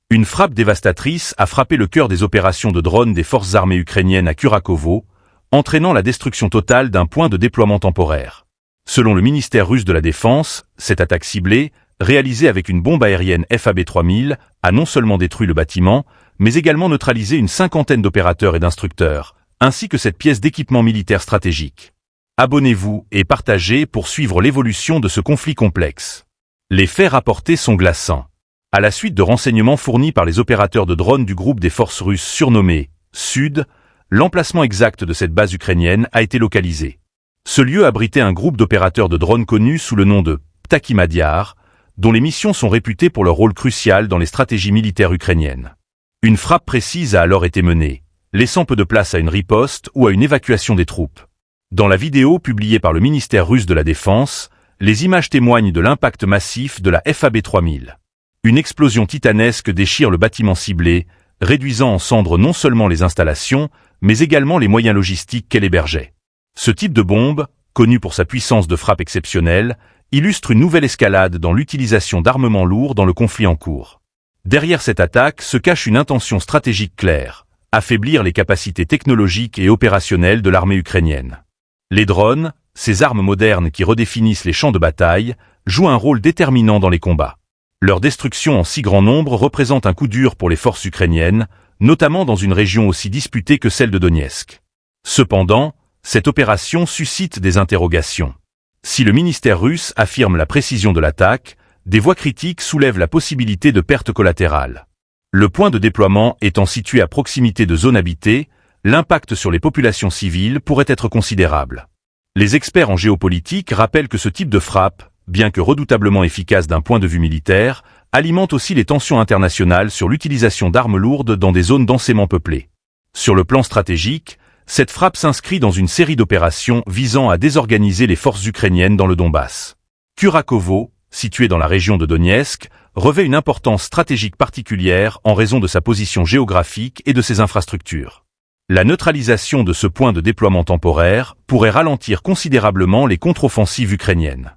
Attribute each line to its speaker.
Speaker 1: Une frappe dévastatrice a frappé le cœur des opérations de drones des forces armées ukrainiennes à Kurakovo, entraînant la destruction totale d'un point de déploiement temporaire. Selon le ministère russe de la Défense, cette attaque ciblée, réalisée avec une bombe aérienne FAB-3000, a non seulement détruit le bâtiment, mais également neutralisé une cinquantaine d'opérateurs et d'instructeurs, ainsi que cette pièce d'équipement militaire stratégique. Abonnez-vous et partagez pour suivre l'évolution de ce conflit complexe. Les faits rapportés sont glaçants. À la suite de renseignements fournis par les opérateurs de drones du groupe des forces russes surnommé Sud, l'emplacement exact de cette base ukrainienne a été localisé. Ce lieu abritait un groupe d'opérateurs de drones connus sous le nom de Ptaki Madiar, dont les missions sont réputées pour leur rôle crucial dans les stratégies militaires ukrainiennes. Une frappe précise a alors été menée, laissant peu de place à une riposte ou à une évacuation des troupes. Dans la vidéo publiée par le ministère russe de la Défense, les images témoignent de l'impact massif de la FAB-3000. Une explosion titanesque déchire le bâtiment ciblé, réduisant en cendres non seulement les installations, mais également les moyens logistiques qu'elle hébergeait. Ce type de bombe, connu pour sa puissance de frappe exceptionnelle, illustre une nouvelle escalade dans l'utilisation d'armements lourds dans le conflit en cours. Derrière cette attaque se cache une intention stratégique claire, affaiblir les capacités technologiques et opérationnelles de l'armée ukrainienne. Les drones, ces armes modernes qui redéfinissent les champs de bataille, jouent un rôle déterminant dans les combats. Leur destruction en si grand nombre représente un coup dur pour les forces ukrainiennes, notamment dans une région aussi disputée que celle de Donetsk. Cependant, cette opération suscite des interrogations. Si le ministère russe affirme la précision de l'attaque, des voix critiques soulèvent la possibilité de pertes collatérales. Le point de déploiement étant situé à proximité de zones habitées, l'impact sur les populations civiles pourrait être considérable. Les experts en géopolitique rappellent que ce type de frappe, bien que redoutablement efficace d'un point de vue militaire, alimente aussi les tensions internationales sur l'utilisation d'armes lourdes dans des zones densément peuplées. Sur le plan stratégique, cette frappe s'inscrit dans une série d'opérations visant à désorganiser les forces ukrainiennes dans le Donbass. Kurakovo, situé dans la région de Donetsk, revêt une importance stratégique particulière en raison de sa position géographique et de ses infrastructures. La neutralisation de ce point de déploiement temporaire pourrait ralentir considérablement les contre-offensives ukrainiennes.